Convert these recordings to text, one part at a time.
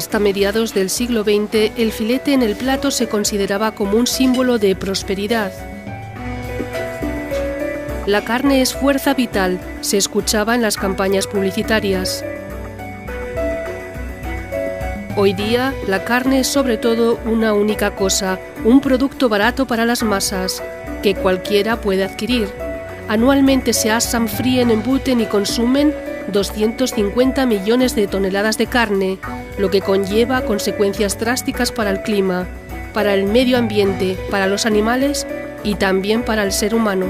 Hasta mediados del siglo XX, el filete en el plato se consideraba como un símbolo de prosperidad. La carne es fuerza vital, se escuchaba en las campañas publicitarias. Hoy día, la carne es sobre todo una única cosa, un producto barato para las masas, que cualquiera puede adquirir. Anualmente se asan, fríen, embuten y consumen 250 millones de toneladas de carne, lo que conlleva consecuencias drásticas para el clima, para el medio ambiente, para los animales y también para el ser humano.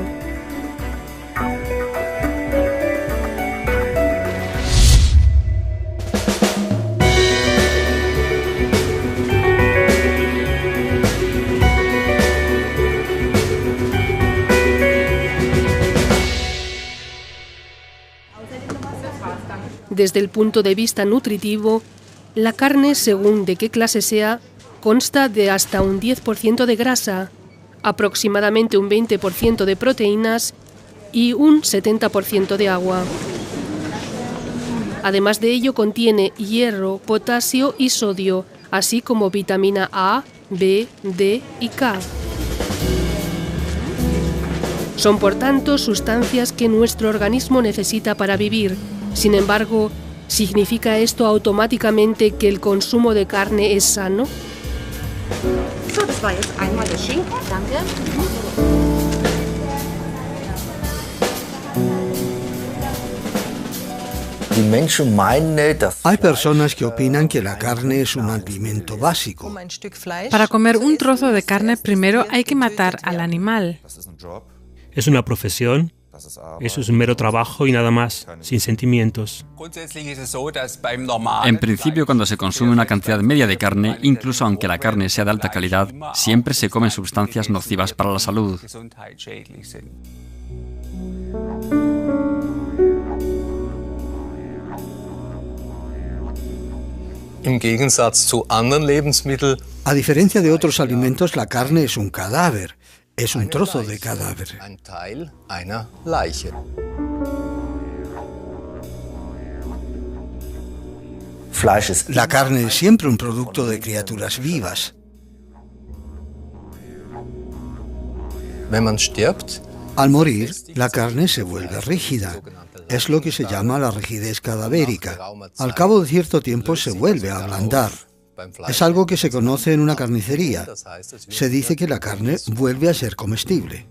Desde el punto de vista nutritivo, la carne, según de qué clase sea, consta de hasta un 10% de grasa, aproximadamente un 20% de proteínas y un 70% de agua. Además de ello, contiene hierro, potasio y sodio, así como vitamina A, B, D y K. Son, por tanto, sustancias que nuestro organismo necesita para vivir. Sin embargo, ¿significa esto automáticamente que el consumo de carne es sano? Hay personas que opinan que la carne es un alimento básico. Para comer un trozo de carne, primero hay que matar al animal. Es una profesión. Eso es un mero trabajo y nada más, sin sentimientos. En principio, cuando se consume una cantidad media de carne, incluso aunque la carne sea de alta calidad, siempre se comen sustancias nocivas para la salud. A diferencia de otros alimentos, la carne es un cadáver. Es un trozo de cadáver. La carne es siempre un producto de criaturas vivas. Al morir, la carne se vuelve rígida. Es lo que se llama la rigidez cadavérica. Al cabo de cierto tiempo se vuelve a ablandar. Es algo que se conoce en una carnicería. Se dice que la carne vuelve a ser comestible.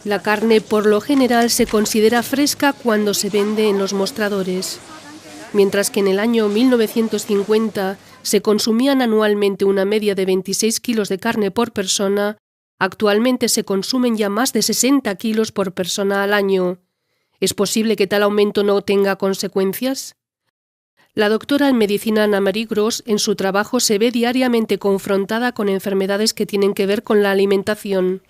La carne por lo general se considera fresca cuando se vende en los mostradores. Mientras que en el año 1950 se consumían anualmente una media de 26 kilos de carne por persona, actualmente se consumen ya más de 60 kilos por persona al año. ¿Es posible que tal aumento no tenga consecuencias? La doctora en medicina Anna-Marie Gros en su trabajo se ve diariamente confrontada con enfermedades que tienen que ver con la alimentación.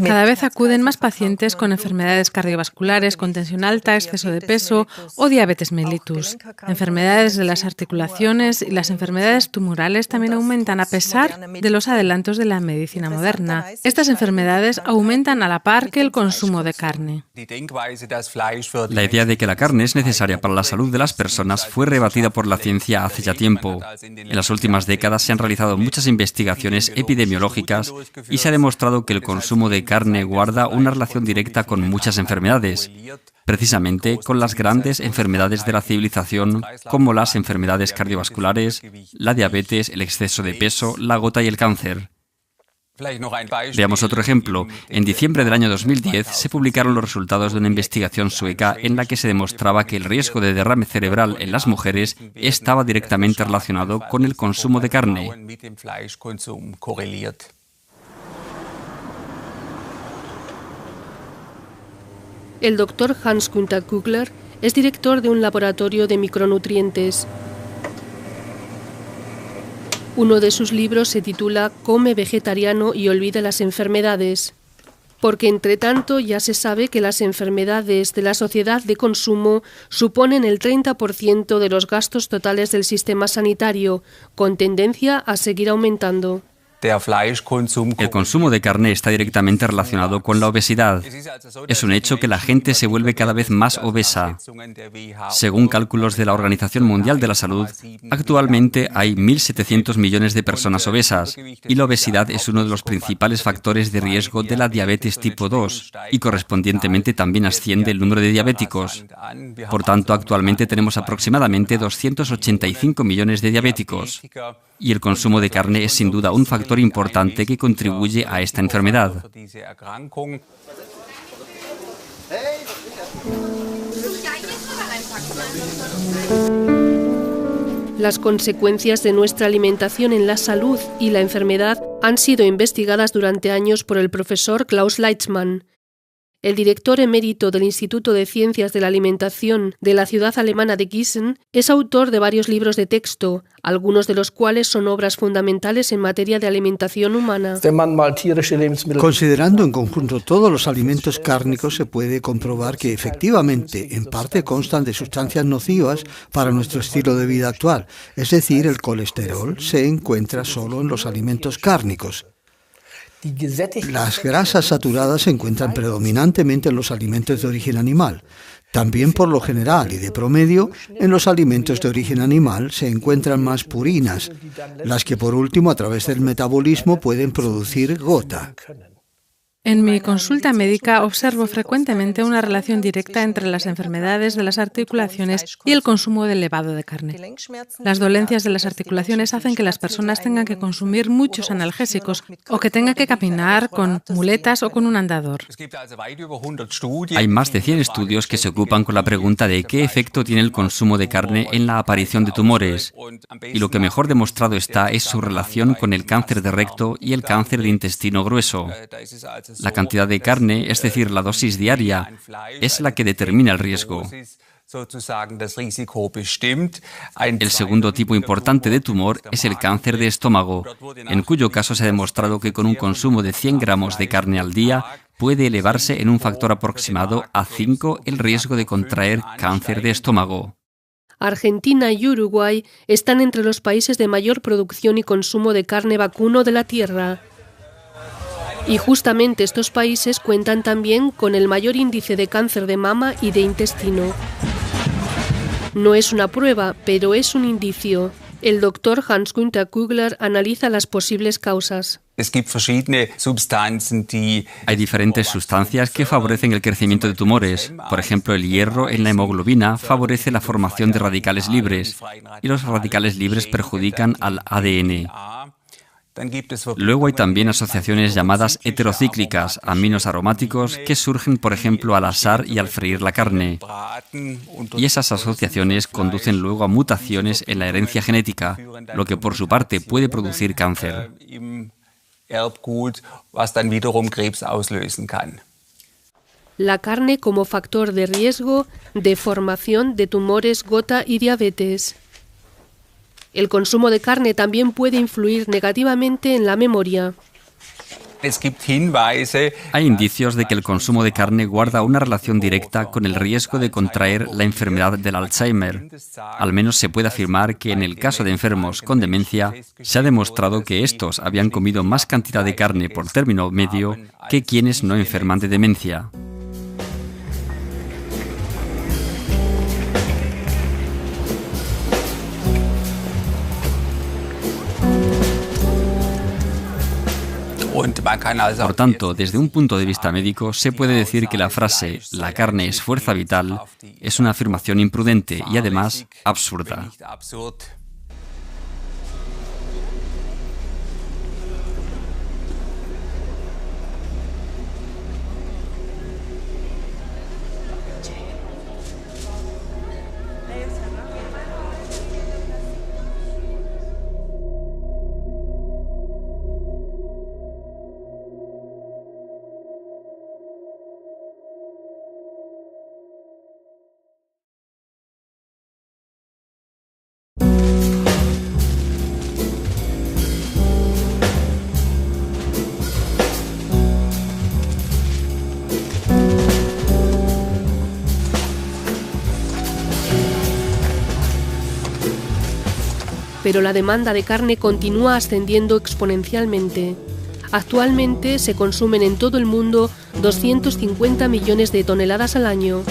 Cada vez acuden más pacientes con enfermedades cardiovasculares, con tensión alta, exceso de peso o diabetes mellitus. Enfermedades de las articulaciones y las enfermedades tumorales también aumentan a pesar de los adelantos de la medicina moderna. Estas enfermedades aumentan a la par que el consumo de carne. La idea de que la carne es necesaria para la salud de las personas fue rebatida por la ciencia hace ya tiempo. En las últimas décadas se han realizado muchas investigaciones epidemiológicas y se ha demostrado que el consumo de carne guarda una relación directa con muchas enfermedades, precisamente con las grandes enfermedades de la civilización, como las enfermedades cardiovasculares, la diabetes, el exceso de peso, la gota y el cáncer. Veamos otro ejemplo. En diciembre del año 2010 se publicaron los resultados de una investigación sueca en la que se demostraba que el riesgo de derrame cerebral en las mujeres estaba directamente relacionado con el consumo de carne. El doctor Hans-Günther Kugler es director de un laboratorio de micronutrientes. Uno de sus libros se titula Come vegetariano y olvida las enfermedades, porque entre tanto ya se sabe que las enfermedades de la sociedad de consumo suponen el 30% de los gastos totales del sistema sanitario, con tendencia a seguir aumentando. El consumo de carne está directamente relacionado con la obesidad. Es un hecho que la gente se vuelve cada vez más obesa. Según cálculos de la Organización Mundial de la Salud, actualmente hay 1.700 millones de personas obesas y la obesidad es uno de los principales factores de riesgo de la diabetes tipo 2 y correspondientemente también asciende el número de diabéticos. Por tanto, actualmente tenemos aproximadamente 285 millones de diabéticos. Y el consumo de carne es sin duda un factor importante que contribuye a esta enfermedad. Las consecuencias de nuestra alimentación en la salud y la enfermedad han sido investigadas durante años por el profesor Klaus Leitzmann. El director emérito del Instituto de Ciencias de la Alimentación de la ciudad alemana de Gießen es autor de varios libros de texto, algunos de los cuales son obras fundamentales en materia de alimentación humana. Considerando en conjunto todos los alimentos cárnicos, se puede comprobar que efectivamente en parte constan de sustancias nocivas para nuestro estilo de vida actual, es decir, el colesterol se encuentra solo en los alimentos cárnicos. Las grasas saturadas se encuentran predominantemente en los alimentos de origen animal. También por lo general y de promedio, en los alimentos de origen animal se encuentran más purinas, las que por último a través del metabolismo pueden producir gota. En mi consulta médica observo frecuentemente una relación directa entre las enfermedades de las articulaciones y el consumo elevado de carne. Las dolencias de las articulaciones hacen que las personas tengan que consumir muchos analgésicos o que tengan que caminar con muletas o con un andador. Hay más de 100 estudios que se ocupan con la pregunta de qué efecto tiene el consumo de carne en la aparición de tumores. Y lo que mejor demostrado está es su relación con el cáncer de recto y el cáncer de intestino grueso. La cantidad de carne, es decir, la dosis diaria, es la que determina el riesgo. El segundo tipo importante de tumor es el cáncer de estómago, en cuyo caso se ha demostrado que con un consumo de 100 gramos de carne al día puede elevarse en un factor aproximado a 5 el riesgo de contraer cáncer de estómago. Argentina y Uruguay están entre los países de mayor producción y consumo de carne vacuno de la Tierra. Y justamente estos países cuentan también con el mayor índice de cáncer de mama y de intestino. No es una prueba, pero es un indicio. El doctor Hans-Günther Kugler analiza las posibles causas. Hay diferentes sustancias que favorecen el crecimiento de tumores. Por ejemplo, el hierro en la hemoglobina favorece la formación de radicales libres y los radicales libres perjudican al ADN. Luego hay también asociaciones llamadas heterocíclicas, aminos aromáticos, que surgen, por ejemplo, al asar y al freír la carne. Y esas asociaciones conducen luego a mutaciones en la herencia genética, lo que por su parte puede producir cáncer. La carne como factor de riesgo de formación de tumores, gota y diabetes. El consumo de carne también puede influir negativamente en la memoria. Hay indicios de que el consumo de carne guarda una relación directa con el riesgo de contraer la enfermedad del Alzheimer. Al menos se puede afirmar que en el caso de enfermos con demencia, se ha demostrado que estos habían comido más cantidad de carne por término medio que quienes no enferman de demencia. Por tanto, desde un punto de vista médico, se puede decir que la frase «la carne es fuerza vital» es una afirmación imprudente y además absurda. pero la demanda de carne continúa ascendiendo exponencialmente. Actualmente se consumen en todo el mundo 250 millones de toneladas al año.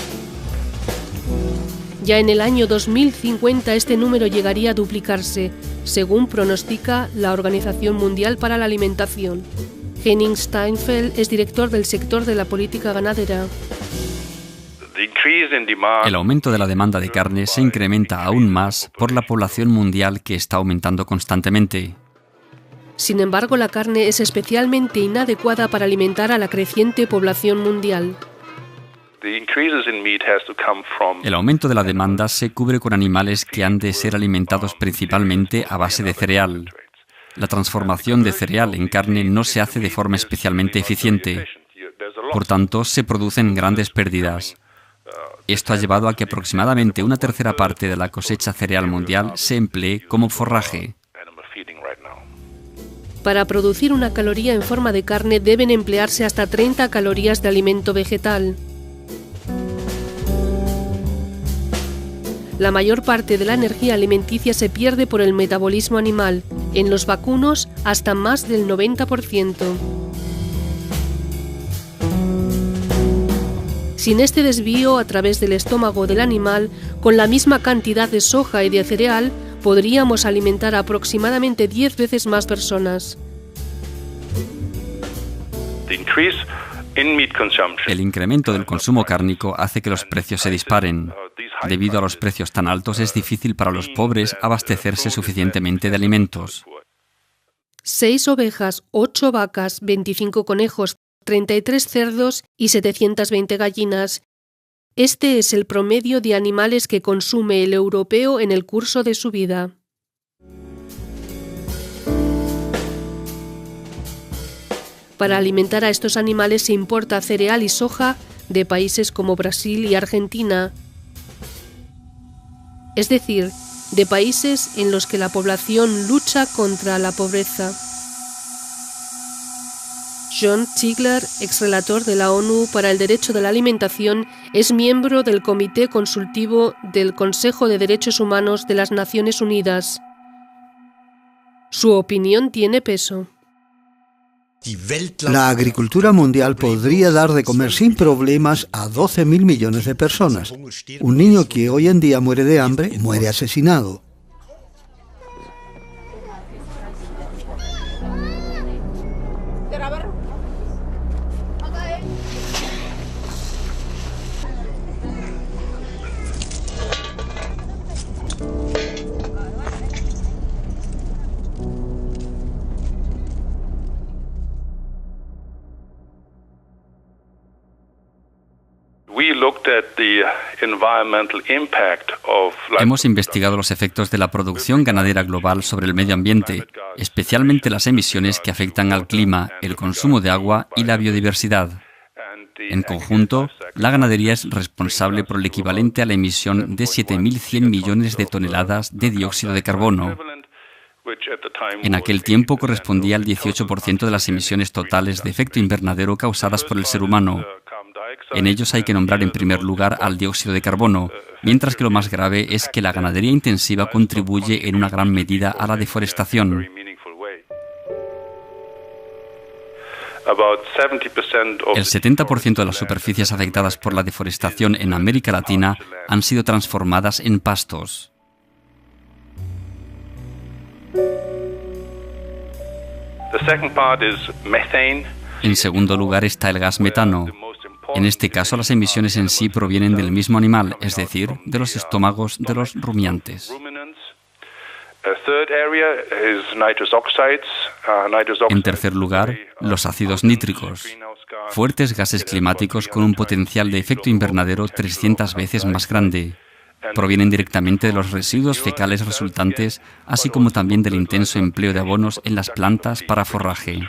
Ya en el año 2050 este número llegaría a duplicarse, según pronostica la Organización Mundial para la Alimentación. Henning Steinfeld es director del sector de la política ganadera. El aumento de la demanda de carne se incrementa aún más por la población mundial que está aumentando constantemente. Sin embargo, la carne es especialmente inadecuada para alimentar a la creciente población mundial. El aumento de la demanda se cubre con animales que han de ser alimentados principalmente a base de cereal. La transformación de cereal en carne no se hace de forma especialmente eficiente. Por tanto, se producen grandes pérdidas. Esto ha llevado a que aproximadamente una tercera parte de la cosecha cereal mundial se emplee como forraje. Para producir una caloría en forma de carne deben emplearse hasta 30 calorías de alimento vegetal. La mayor parte de la energía alimenticia se pierde por el metabolismo animal, en los vacunos hasta más del 90%. Sin este desvío a través del estómago del animal, con la misma cantidad de soja y de cereal, podríamos alimentar a aproximadamente 10 veces más personas. El incremento del consumo cárnico hace que los precios se disparen. Debido a los precios tan altos, es difícil para los pobres abastecerse suficientemente de alimentos. 6 ovejas, 8 vacas, 25 conejos, 33 cerdos y 720 gallinas. Este es el promedio de animales que consume el europeo en el curso de su vida. Para alimentar a estos animales se importa cereal y soja de países como Brasil y Argentina, es decir, de países en los que la población lucha contra la pobreza. John Ziegler, exrelator de la ONU para el Derecho de la Alimentación, es miembro del Comité Consultivo del Consejo de Derechos Humanos de las Naciones Unidas. Su opinión tiene peso. La agricultura mundial podría dar de comer sin problemas a 12.000 millones de personas. Un niño que hoy en día muere de hambre, muere asesinado. Hemos investigado los efectos de la producción ganadera global sobre el medio ambiente, especialmente las emisiones que afectan al clima, el consumo de agua y la biodiversidad. En conjunto, la ganadería es responsable por el equivalente a la emisión de 7.100 millones de toneladas de dióxido de carbono. En aquel tiempo correspondía al 18% de las emisiones totales de efecto invernadero causadas por el ser humano. En ellos hay que nombrar en primer lugar al dióxido de carbono, mientras que lo más grave es que la ganadería intensiva contribuye en una gran medida a la deforestación. El 70% de las superficies afectadas por la deforestación en América Latina han sido transformadas en pastos. En segundo lugar está el gas metano. En este caso, las emisiones en sí provienen del mismo animal, es decir, de los estómagos de los rumiantes. En tercer lugar, los ácidos nítricos, fuertes gases climáticos con un potencial de efecto invernadero 300 veces más grande. Provienen directamente de los residuos fecales resultantes, así como también del intenso empleo de abonos en las plantas para forraje.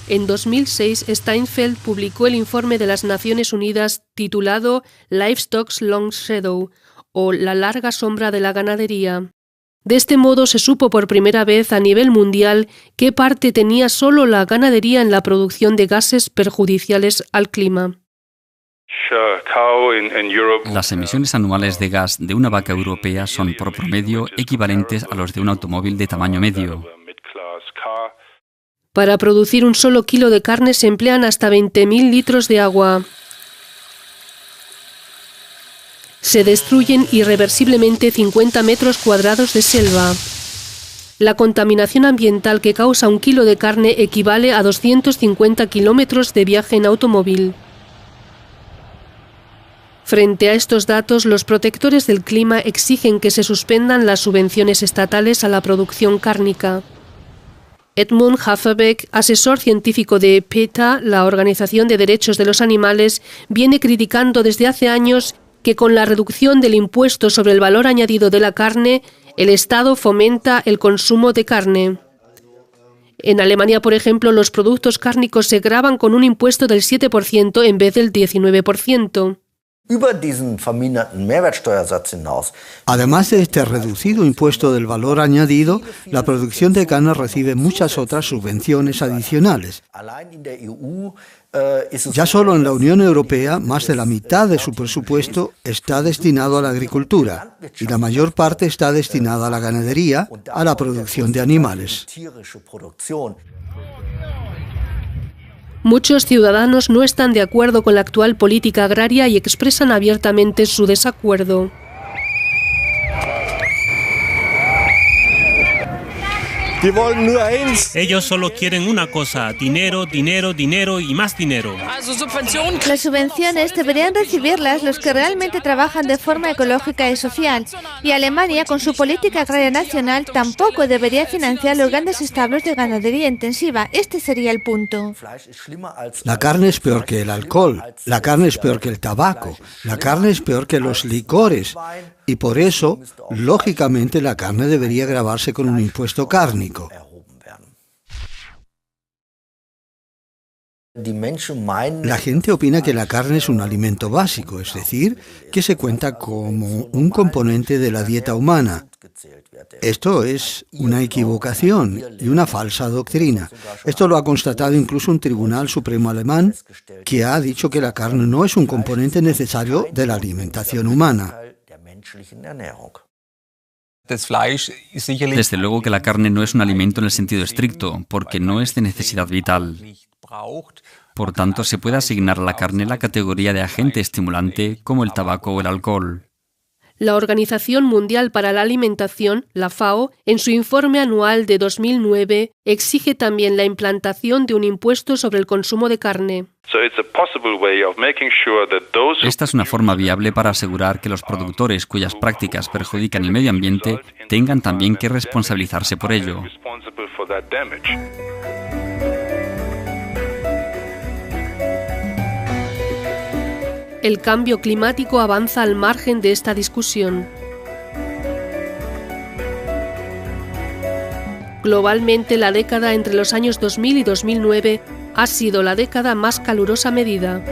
En 2006, Steinfeld publicó el informe de las Naciones Unidas titulado Livestock's Long Shadow, o La larga sombra de la ganadería. De este modo se supo por primera vez a nivel mundial qué parte tenía solo la ganadería en la producción de gases perjudiciales al clima. Las emisiones anuales de gas de una vaca europea son por promedio equivalentes a los de un automóvil de tamaño medio. Para producir un solo kilo de carne se emplean hasta 20.000 litros de agua. Se destruyen irreversiblemente 50 metros cuadrados de selva. La contaminación ambiental que causa un kilo de carne equivale a 250 kilómetros de viaje en automóvil. Frente a estos datos, los protectores del clima exigen que se suspendan las subvenciones estatales a la producción cárnica. Edmund Haferbeck, asesor científico de PETA, la Organización de Derechos de los Animales, viene criticando desde hace años que con la reducción del impuesto sobre el valor añadido de la carne, el Estado fomenta el consumo de carne. En Alemania, por ejemplo, los productos cárnicos se gravan con un impuesto del 7% en vez del 19%. Además de este reducido impuesto del valor añadido, la producción de carne recibe muchas otras subvenciones adicionales. Ya solo en la Unión Europea, más de la mitad de su presupuesto está destinado a la agricultura y la mayor parte está destinada a la ganadería, a la producción de animales. Muchos ciudadanos no están de acuerdo con la actual política agraria y expresan abiertamente su desacuerdo. Ellos solo quieren una cosa: dinero, dinero, dinero y más dinero. Las subvenciones deberían recibirlas los que realmente trabajan de forma ecológica y social. Y Alemania, con su política agraria nacional, tampoco debería financiar los grandes establos de ganadería intensiva. Este sería el punto. La carne es peor que el alcohol, la carne es peor que el tabaco, la carne es peor que los licores. Y por eso, lógicamente, la carne debería gravarse con un impuesto cárnico. La gente opina que la carne es un alimento básico, es decir, que se cuenta como un componente de la dieta humana. Esto es una equivocación y una falsa doctrina. Esto lo ha constatado incluso un tribunal supremo alemán, que ha dicho que la carne no es un componente necesario de la alimentación humana. Desde luego que la carne no es un alimento en el sentido estricto, porque no es de necesidad vital. Por tanto, se puede asignar a la carne la categoría de agente estimulante como el tabaco o el alcohol. La Organización Mundial para la Alimentación, la FAO, en su informe anual de 2009, exige también la implantación de un impuesto sobre el consumo de carne. Esta es una forma viable para asegurar que los productores cuyas prácticas perjudican el medio ambiente tengan también que responsabilizarse por ello. El cambio climático avanza al margen de esta discusión. Globalmente, la década entre los años 2000 y 2009 ha sido la década más calurosa medida,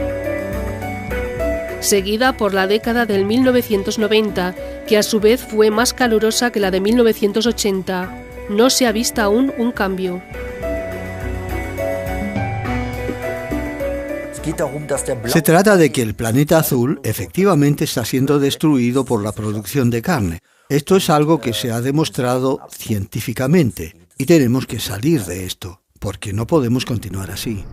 seguida por la década del 1990, que a su vez fue más calurosa que la de 1980. No se ha visto aún un cambio. Se trata de que el planeta azul efectivamente está siendo destruido por la producción de carne. Esto es algo que se ha demostrado científicamente y tenemos que salir de esto, porque no podemos continuar así.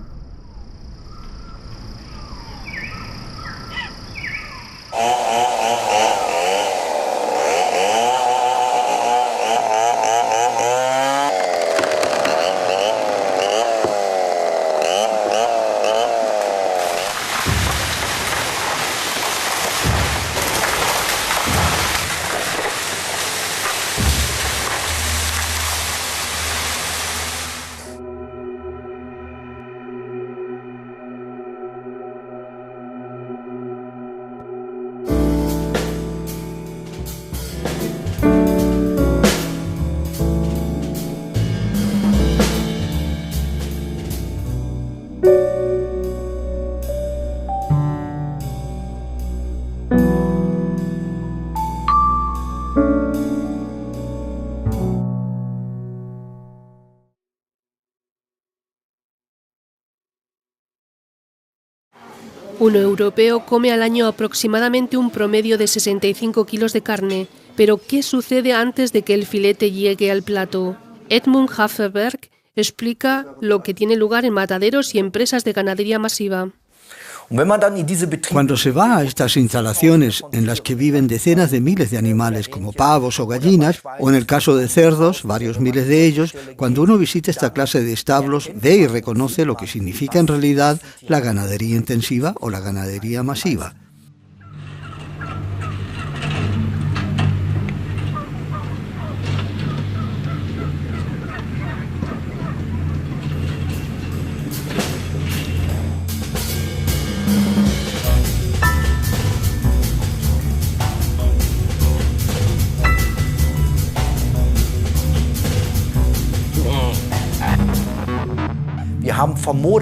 Un europeo come al año aproximadamente un promedio de 65 kilos de carne, pero ¿qué sucede antes de que el filete llegue al plato? Edmund Haferberg explica lo que tiene lugar en mataderos y empresas de ganadería masiva. Cuando se va a estas instalaciones en las que viven decenas de miles de animales como pavos o gallinas, o en el caso de cerdos, varios miles de ellos, cuando uno visita esta clase de establos, ve y reconoce lo que significa en realidad la ganadería intensiva o la ganadería masiva.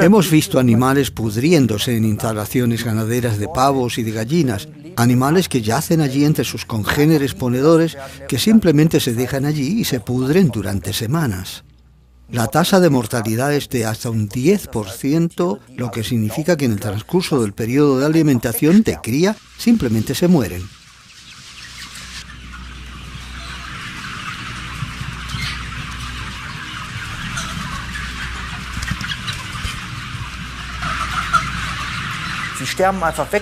Hemos visto animales pudriéndose en instalaciones ganaderas de pavos y de gallinas, animales que yacen allí entre sus congéneres ponedores que simplemente se dejan allí y se pudren durante semanas. La tasa de mortalidad es de hasta un 10%, lo que significa que en el transcurso del periodo de alimentación de cría simplemente se mueren.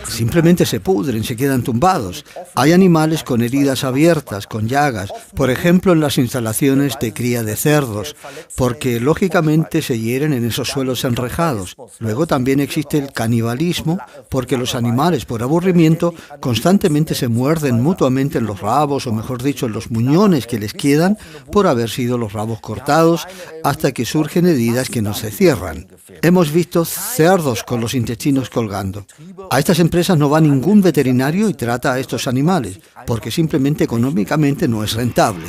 Simplemente se pudren, se quedan tumbados. Hay animales con heridas abiertas, con llagas, por ejemplo en las instalaciones de cría de cerdos, porque lógicamente se hieren en esos suelos enrejados. Luego también existe el canibalismo, porque los animales por aburrimiento constantemente se muerden mutuamente en los rabos, o mejor dicho, en los muñones que les quedan por haber sido los rabos cortados, hasta que surgen heridas que no se cierran. Hemos visto cerdos con los intestinos colgando. A estas empresas no va ningún veterinario y trata a estos animales, porque simplemente económicamente no es rentable.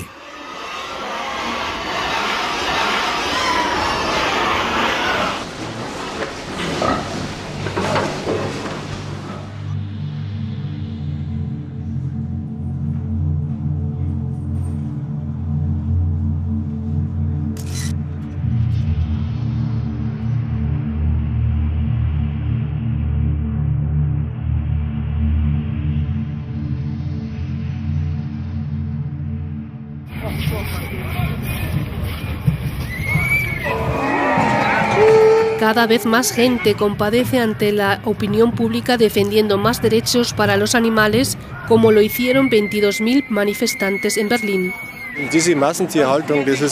Cada vez más gente compadece ante la opinión pública defendiendo más derechos para los animales, como lo hicieron 22.000 manifestantes en Berlín.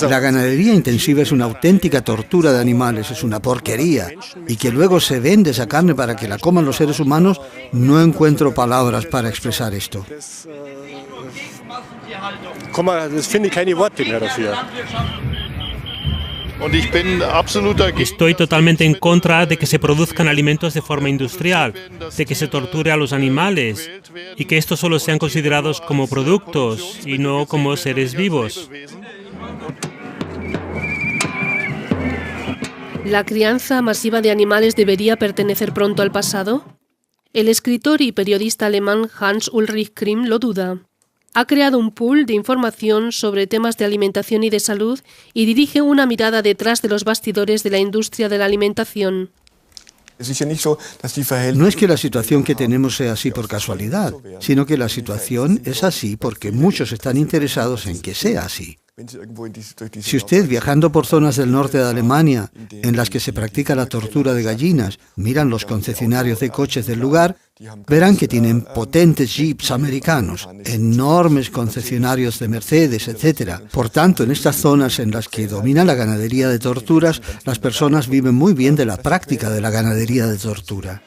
La ganadería intensiva es una auténtica tortura de animales, es una porquería. Y que luego se vende esa carne para que la coman los seres humanos, no encuentro palabras para expresar esto. Estoy totalmente en contra de que se produzcan alimentos de forma industrial, de que se torture a los animales y que estos solo sean considerados como productos y no como seres vivos. ¿La crianza masiva de animales debería pertenecer pronto al pasado? El escritor y periodista alemán Hans Ulrich Krimm lo duda. Ha creado un pool de información sobre temas de alimentación y de salud y dirige una mirada detrás de los bastidores de la industria de la alimentación. No es que la situación que tenemos sea así por casualidad, sino que la situación es así porque muchos están interesados en que sea así. Si usted, viajando por zonas del norte de Alemania, en las que se practica la tortura de gallinas, miran los concesionarios de coches del lugar, verán que tienen potentes jeeps americanos, enormes concesionarios de Mercedes, etc. Por tanto, en estas zonas en las que domina la ganadería de torturas, las personas viven muy bien de la práctica de la ganadería de tortura.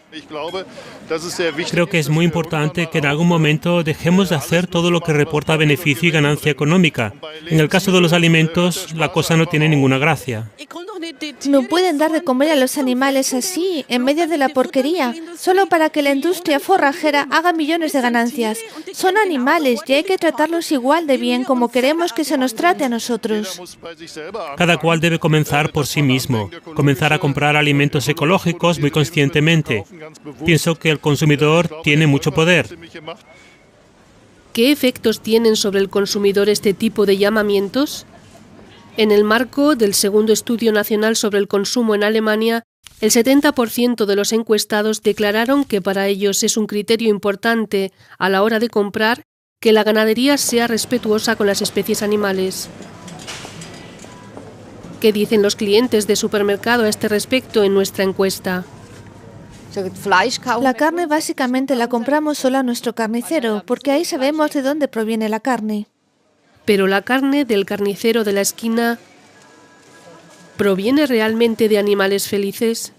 Creo que es muy importante que en algún momento dejemos de hacer todo lo que reporta beneficio y ganancia económica. En el caso de los alimentos, la cosa no tiene ninguna gracia. No pueden dar de comer a los animales así, en medio de la porquería, solo para que la industria forrajera haga millones de ganancias. Son animales y hay que tratarlos igual de bien como queremos que se nos trate a nosotros. Cada cual debe comenzar por sí mismo, comenzar a comprar alimentos ecológicos muy conscientemente. Pienso que el consumidor tiene mucho poder. ¿Qué efectos tienen sobre el consumidor este tipo de llamamientos? En el marco del segundo Estudio Nacional sobre el Consumo en Alemania, El 70% de los encuestados declararon que para ellos es un criterio importante a la hora de comprar que la ganadería sea respetuosa con las especies animales. ¿Qué dicen los clientes de supermercado a este respecto en nuestra encuesta? La carne básicamente la compramos solo a nuestro carnicero, porque ahí sabemos de dónde proviene la carne. Pero la carne del carnicero de la esquina, ¿proviene realmente de animales felices?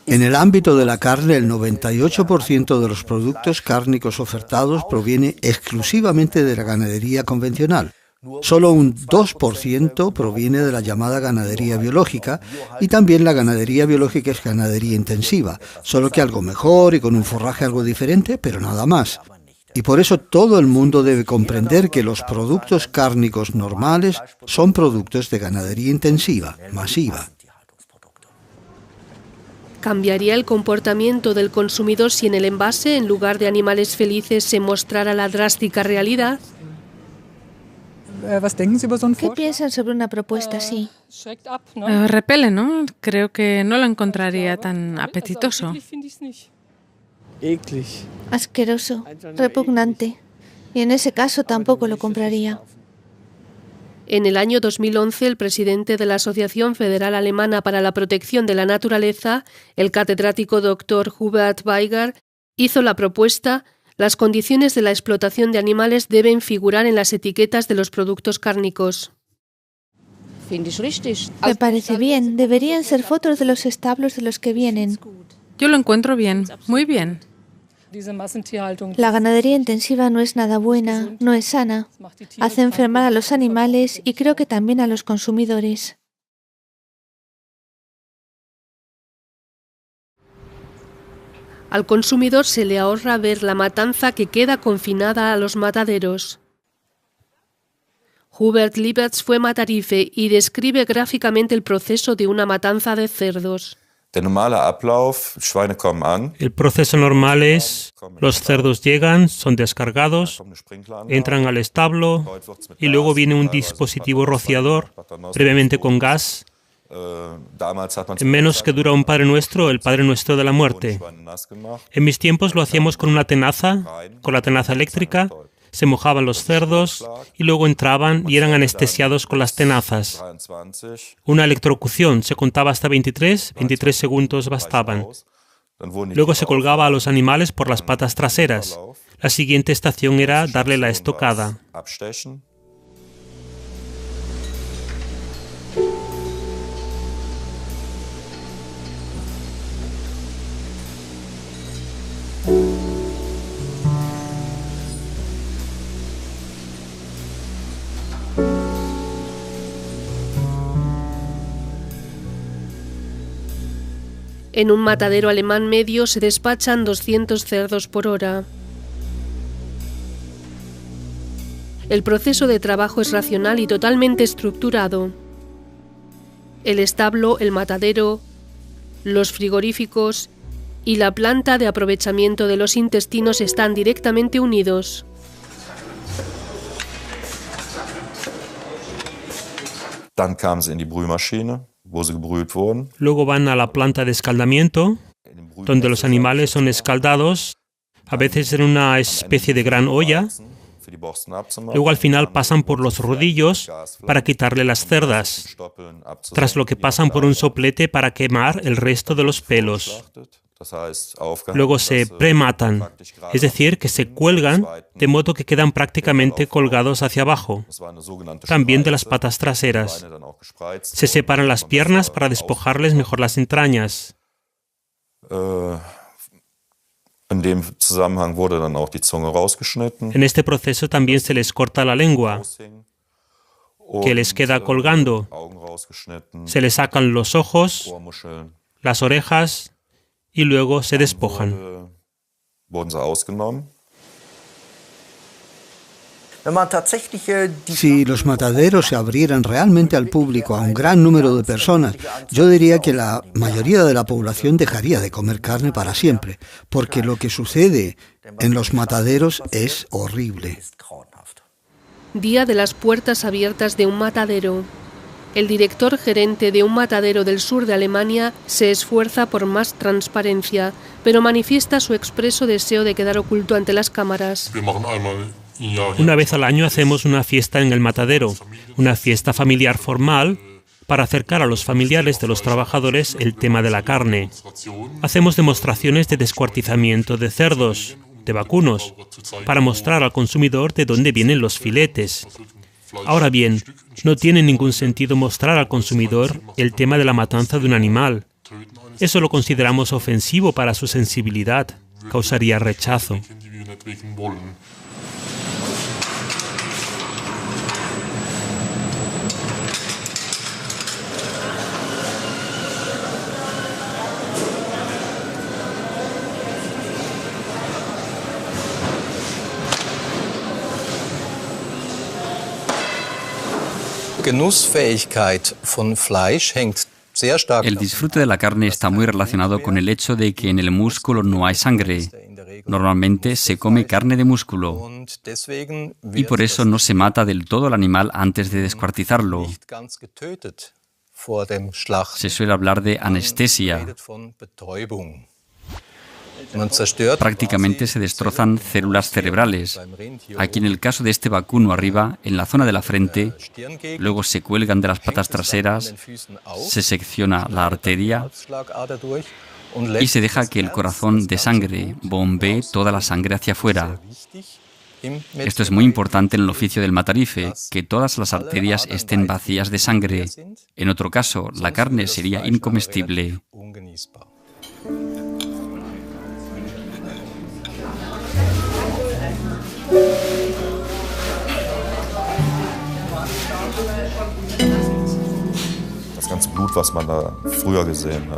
En el ámbito de la carne, el 98% de los productos cárnicos ofertados proviene exclusivamente de la ganadería convencional. Solo un 2% proviene de la llamada ganadería biológica, y también la ganadería biológica es ganadería intensiva, solo que algo mejor y con un forraje algo diferente, pero nada más. Y por eso todo el mundo debe comprender que los productos cárnicos normales son productos de ganadería intensiva, masiva. ¿Cambiaría el comportamiento del consumidor si en el envase, en lugar de animales felices, se mostrara la drástica realidad? ¿Qué piensan sobre una propuesta así? Repele, ¿no? Creo que no lo encontraría tan apetitoso. Asqueroso, repugnante. Y en ese caso tampoco lo compraría. En el año 2011, el presidente de la Asociación Federal Alemana para la Protección de la Naturaleza, el catedrático Dr. Hubert Weiger, hizo la propuesta: las condiciones de la explotación de animales deben figurar en las etiquetas de los productos cárnicos. Me parece bien. Deberían ser fotos de los establos de los que vienen. Yo lo encuentro bien, muy bien. La ganadería intensiva no es nada buena, no es sana. Hace enfermar a los animales y creo que también a los consumidores. Al consumidor se le ahorra ver la matanza que queda confinada a los mataderos. Hubert Liebertz fue matarife y describe gráficamente el proceso de una matanza de cerdos. El proceso normal es: los cerdos llegan, son descargados, entran al establo y luego viene un dispositivo rociador, previamente con gas. En menos que dura un Padre Nuestro, el Padre Nuestro de la muerte. En mis tiempos lo hacíamos con una tenaza, con la tenaza eléctrica. Se mojaban los cerdos y luego entraban y eran anestesiados con las tenazas. Una electrocución, se contaba hasta 23 segundos bastaban. Luego se colgaba a los animales por las patas traseras. La siguiente estación era darle la estocada. En un matadero alemán medio se despachan 200 cerdos por hora. El proceso de trabajo es racional y totalmente estructurado. El establo, el matadero, los frigoríficos y la planta de aprovechamiento de los intestinos están directamente unidos. Dann kamen sie in die Brühmaschine, wo sie gebrüht wurden. Luego van a la planta de escaldamiento, donde los animales son escaldados, a veces en una especie de gran olla. Luego al final pasan por los rodillos para quitarle las cerdas, tras lo que pasan por un soplete para quemar el resto de los pelos. Luego se prematan, es decir, que se cuelgan de modo que quedan prácticamente colgados hacia abajo, también de las patas traseras. Se separan las piernas para despojarles mejor las entrañas. En este proceso también se les corta la lengua, que les queda colgando. Se les sacan los ojos, las orejas y luego se despojan. Si los mataderos se abrieran realmente al público, a un gran número de personas, yo diría que la mayoría de la población dejaría de comer carne para siempre, porque lo que sucede en los mataderos es horrible. día de las puertas abiertas de un matadero. El director gerente de un matadero del sur de Alemania se esfuerza por más transparencia, pero manifiesta su expreso deseo de quedar oculto ante las cámaras. Una vez al año hacemos una fiesta en el matadero, una fiesta familiar formal, para acercar a los familiares de los trabajadores el tema de la carne. Hacemos demostraciones de descuartizamiento de cerdos, de vacunos, para mostrar al consumidor de dónde vienen los filetes. Ahora bien, no tiene ningún sentido mostrar al consumidor el tema de la matanza de un animal. Eso lo consideramos ofensivo para su sensibilidad, causaría rechazo. El disfrute de la carne está muy relacionado con el hecho de que en el músculo no hay sangre. Normalmente se come carne de músculo y por eso no se mata del todo al animal antes de descuartizarlo. Se suele hablar de anestesia. Prácticamente se destrozan células cerebrales. Aquí en el caso de este vacuno arriba, en la zona de la frente, luego se cuelgan de las patas traseras, se secciona la arteria y se deja que el corazón de sangre bombee toda la sangre hacia afuera. Esto es muy importante en el oficio del matarife, que todas las arterias estén vacías de sangre. En otro caso, la carne sería incomestible.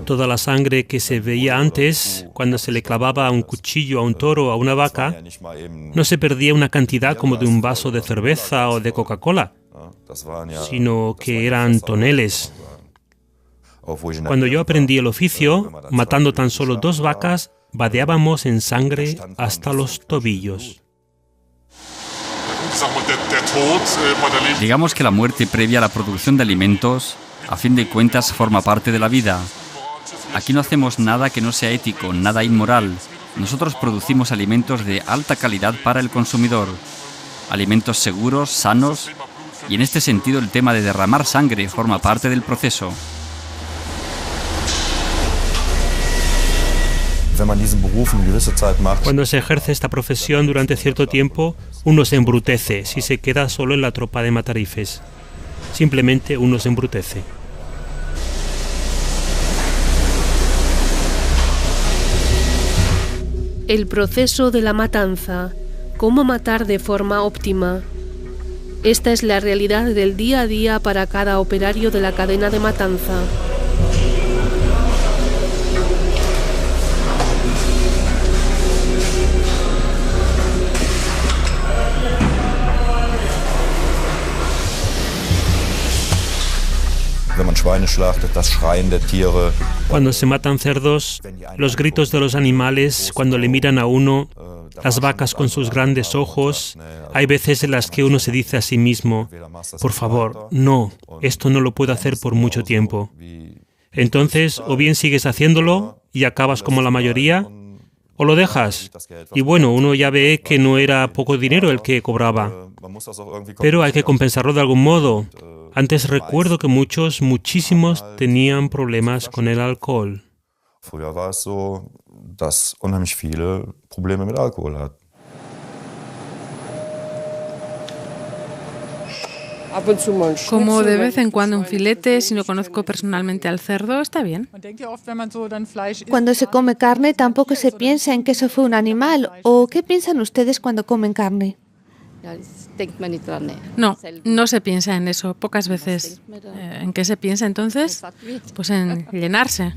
Toda la sangre que se veía antes, cuando se le clavaba un cuchillo a un toro o a una vaca, no se perdía una cantidad como de un vaso de cerveza o de Coca-Cola, sino que eran toneles. Cuando yo aprendí el oficio, matando tan solo 2 vacas, vadeábamos en sangre hasta los tobillos. Digamos que la muerte previa a la producción de alimentos, a fin de cuentas, forma parte de la vida. Aquí no hacemos nada que no sea ético, nada inmoral. Nosotros producimos alimentos de alta calidad para el consumidor. Alimentos seguros, sanos, y en este sentido el tema de derramar sangre forma parte del proceso. Cuando se ejerce esta profesión durante cierto tiempo, uno se embrutece si se queda solo en la tropa de matarifes. Simplemente uno se embrutece. El proceso de la matanza. ¿Cómo matar de forma óptima? Esta es la realidad del día a día para cada operario de la cadena de matanza. Cuando se matan cerdos, los gritos de los animales cuando le miran a uno, las vacas con sus grandes ojos, hay veces en las que uno se dice a sí mismo, por favor, no, esto no lo puedo hacer por mucho tiempo. Entonces, o bien sigues haciéndolo y acabas como la mayoría, o lo dejas. Y bueno, uno ya ve que no era poco dinero el que cobraba, pero hay que compensarlo de algún modo. Antes recuerdo que muchísimos tenían problemas con el alcohol. Como de vez en cuando un filete, si no conozco personalmente al cerdo, está bien. Cuando se come carne tampoco se piensa en que eso fue un animal. ¿O qué piensan ustedes cuando comen carne? No, no se piensa en eso, pocas veces. ¿En qué se piensa entonces? Pues en llenarse.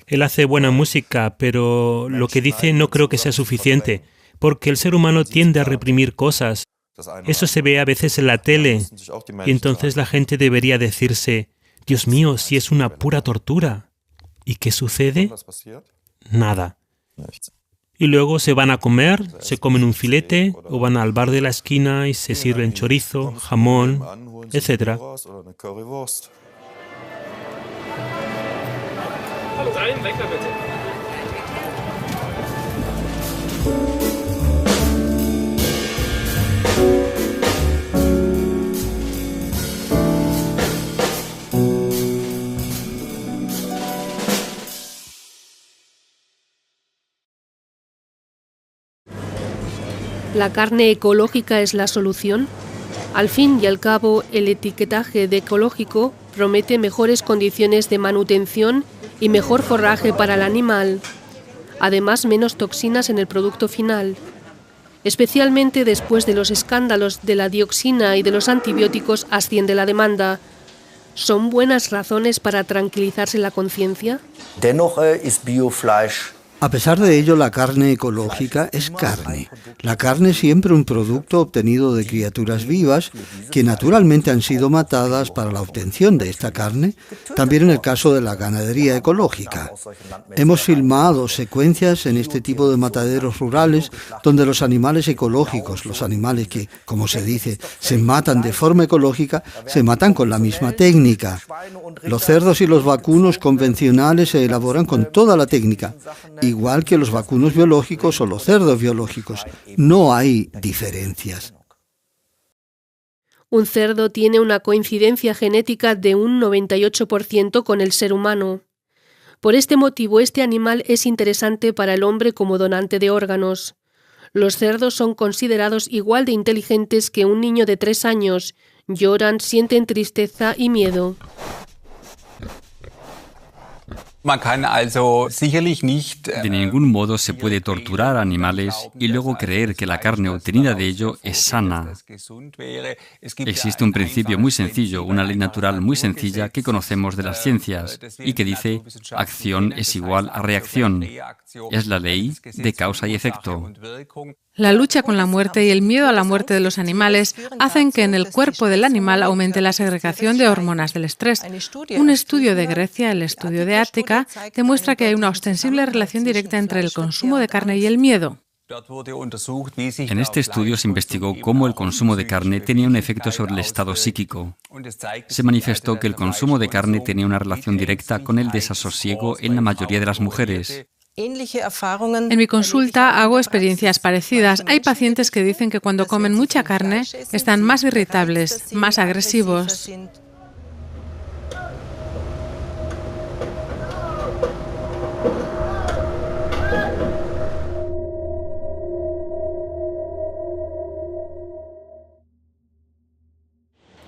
Él hace buena música, pero lo que dice no creo que sea suficiente, porque el ser humano tiende a reprimir cosas. Eso se ve a veces en la tele, y entonces la gente debería decirse, Dios mío, si es una pura tortura. ¿Y qué sucede? Nada. Y luego se van a comer, se comen un filete, o van al bar de la esquina y se sirven chorizo, jamón, etc. ¿La carne ecológica es la solución? Al fin y al cabo, el etiquetaje de ecológico promete mejores condiciones de manutención y mejor forraje para el animal. Además, menos toxinas en el producto final. Especialmente después de los escándalos de la dioxina y de los antibióticos, asciende la demanda. ¿Son buenas razones para tranquilizarse la conciencia? Dennoch ist Biofleisch. A pesar de ello, la carne ecológica es carne. La carne es siempre un producto obtenido de criaturas vivas que naturalmente han sido matadas para la obtención de esta carne, también en el caso de la ganadería ecológica. Hemos filmado secuencias en este tipo de mataderos rurales donde los animales ecológicos, los animales que, como se dice, se matan de forma ecológica, se matan con la misma técnica. Los cerdos y los vacunos convencionales se elaboran con toda la técnica, igual que los vacunos biológicos o los cerdos biológicos. No hay diferencias. Un cerdo tiene una coincidencia genética de un 98% con el ser humano. Por este motivo, este animal es interesante para el hombre como donante de órganos. Los cerdos son considerados igual de inteligentes que un niño de 3 años. Lloran, sienten tristeza y miedo. De ningún modo se puede torturar a animales y luego creer que la carne obtenida de ello es sana. Existe un principio muy sencillo, una ley natural muy sencilla que conocemos de las ciencias y que dice acción es igual a reacción. Es la ley de causa y efecto. La lucha con la muerte y el miedo a la muerte de los animales hacen que en el cuerpo del animal aumente la segregación de hormonas del estrés. Un estudio de Grecia, el estudio de Ática, demuestra que hay una ostensible relación directa entre el consumo de carne y el miedo. En este estudio se investigó cómo el consumo de carne tenía un efecto sobre el estado psíquico. Se manifestó que el consumo de carne tenía una relación directa con el desasosiego en la mayoría de las mujeres. En mi consulta hago experiencias parecidas. Hay pacientes que dicen que cuando comen mucha carne están más irritables, más agresivos.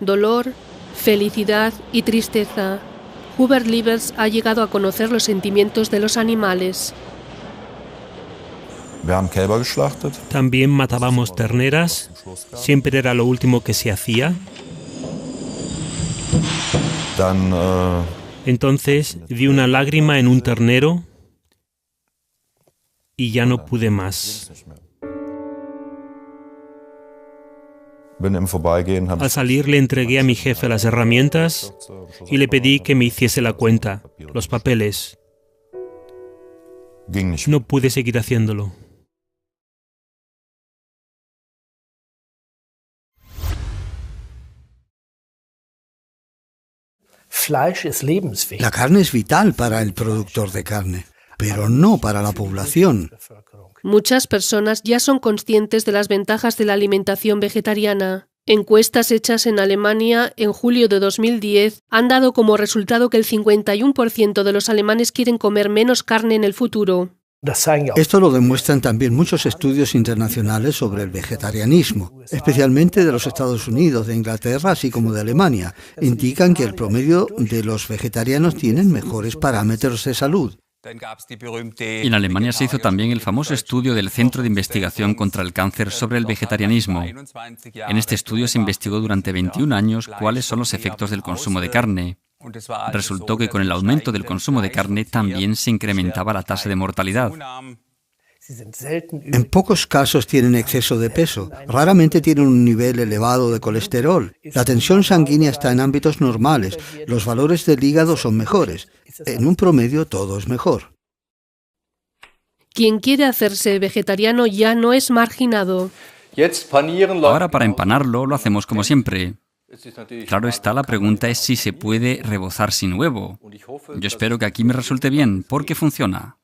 Dolor, felicidad y tristeza. Hubert Liebers ha llegado a conocer los sentimientos de los animales. También matábamos terneras, siempre era lo último que se hacía. Entonces vi una lágrima en un ternero y ya no pude más. Al salir le entregué a mi jefe las herramientas y le pedí que me hiciese la cuenta, los papeles. No pude seguir haciéndolo. La carne es vital para el productor de carne, pero no para la población. Muchas personas ya son conscientes de las ventajas de la alimentación vegetariana. Encuestas hechas en Alemania en julio de 2010 han dado como resultado que el 51% de los alemanes quieren comer menos carne en el futuro. Esto lo demuestran también muchos estudios internacionales sobre el vegetarianismo, especialmente de los Estados Unidos, de Inglaterra, así como de Alemania. Indican que el promedio de los vegetarianos tienen mejores parámetros de salud. En Alemania se hizo también el famoso estudio del Centro de Investigación contra el Cáncer sobre el vegetarianismo. En este estudio se investigó durante 21 años cuáles son los efectos del consumo de carne. Resultó que con el aumento del consumo de carne también se incrementaba la tasa de mortalidad. En pocos casos tienen exceso de peso, raramente tienen un nivel elevado de colesterol. La tensión sanguínea está en ámbitos normales, los valores del hígado son mejores. En un promedio todo es mejor. Quien quiere hacerse vegetariano ya no es marginado. Ahora para empanarlo lo hacemos como siempre. Claro está, la pregunta es si se puede rebozar sin huevo. Yo espero que aquí me resulte bien, porque funciona.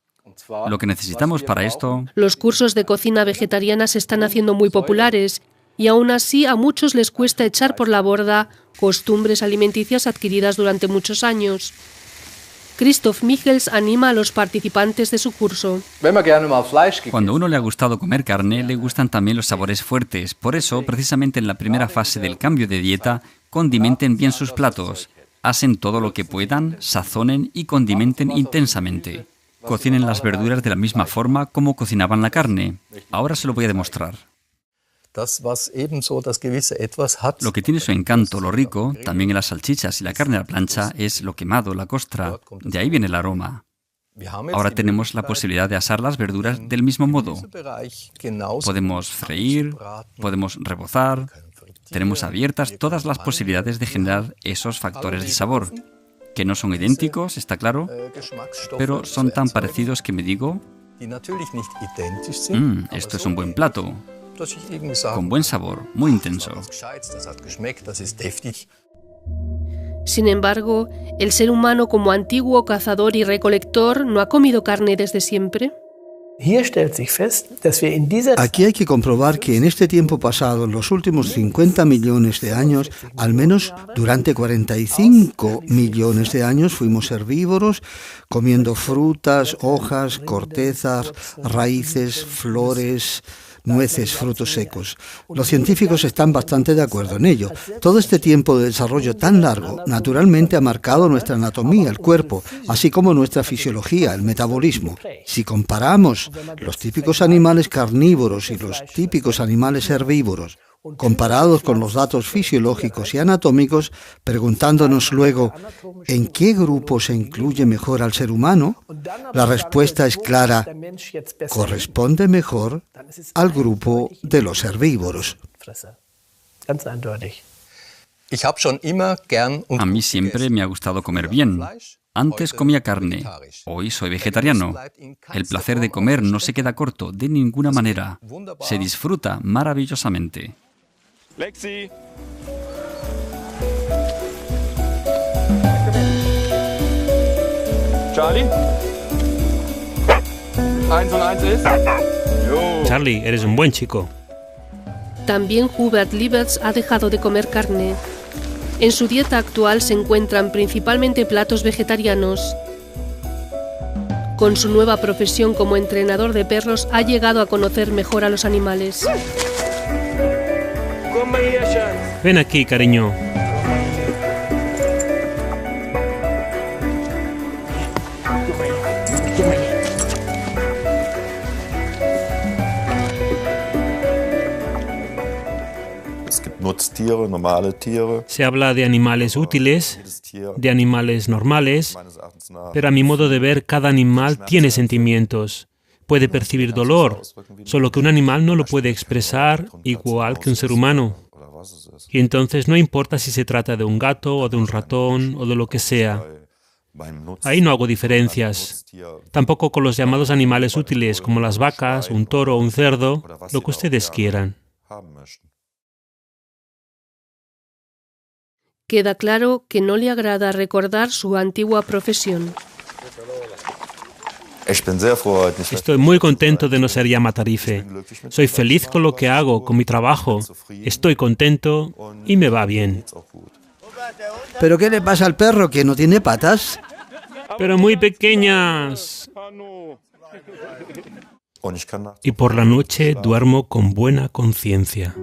Lo que necesitamos para esto... Los cursos de cocina vegetariana se están haciendo muy populares y aún así a muchos les cuesta echar por la borda costumbres alimenticias adquiridas durante muchos años. Christoph Michels anima a los participantes de su curso. Cuando a uno le ha gustado comer carne, le gustan también los sabores fuertes. Por eso, precisamente en la primera fase del cambio de dieta, condimenten bien sus platos. Hacen todo lo que puedan, sazonen y condimenten intensamente. Cocinen las verduras de la misma forma como cocinaban la carne. Ahora se lo voy a demostrar. Lo que tiene su encanto, lo rico, también en las salchichas y la carne a la plancha, es lo quemado, la costra. De ahí viene el aroma. Ahora tenemos la posibilidad de asar las verduras del mismo modo. Podemos freír, podemos rebozar. Tenemos abiertas todas las posibilidades de generar esos factores de sabor, que no son idénticos, está claro, pero son tan parecidos que me digo, esto es un buen plato, con buen sabor, muy intenso. Sin embargo, ¿el ser humano como antiguo cazador y recolector no ha comido carne desde siempre? Aquí hay que comprobar que en este tiempo pasado, en los últimos 50 millones de años, al menos durante 45 millones de años fuimos herbívoros, comiendo frutas, hojas, cortezas, raíces, flores, nueces, frutos secos. Los científicos están bastante de acuerdo en ello. Todo este tiempo de desarrollo tan largo, naturalmente ha marcado nuestra anatomía, el cuerpo, así como nuestra fisiología, el metabolismo. Si comparamos los típicos animales carnívoros y los típicos animales herbívoros, comparados con los datos fisiológicos y anatómicos, preguntándonos luego ¿en qué grupo se incluye mejor al ser humano? La respuesta es clara: corresponde mejor al grupo de los herbívoros. A mí siempre me ha gustado comer bien. Antes comía carne, hoy soy vegetariano. El placer de comer no se queda corto de ninguna manera. Se disfruta maravillosamente. Lexi. Charlie. 1 und 1 ist. Charlie, eres un buen chico. También Hubert Lieberts ha dejado de comer carne. En su dieta actual se encuentran principalmente platos vegetarianos. Con su nueva profesión como entrenador de perros ha llegado a conocer mejor a los animales. Ven aquí, cariño. Se habla de animales útiles, de animales normales, pero a mi modo de ver, cada animal tiene sentimientos. Puede percibir dolor, solo que un animal no lo puede expresar igual que un ser humano. Y entonces no importa si se trata de un gato o de un ratón o de lo que sea. Ahí no hago diferencias. Tampoco con los llamados animales útiles, como las vacas, un toro o un cerdo, lo que ustedes quieran. Queda claro que no le agrada recordar su antigua profesión. Estoy muy contento de no ser ya matarife. Soy feliz con lo que hago, con mi trabajo. Estoy contento y me va bien. ¿Pero qué le pasa al perro, que no tiene patas? Pero muy pequeñas. Y por la noche duermo con buena conciencia.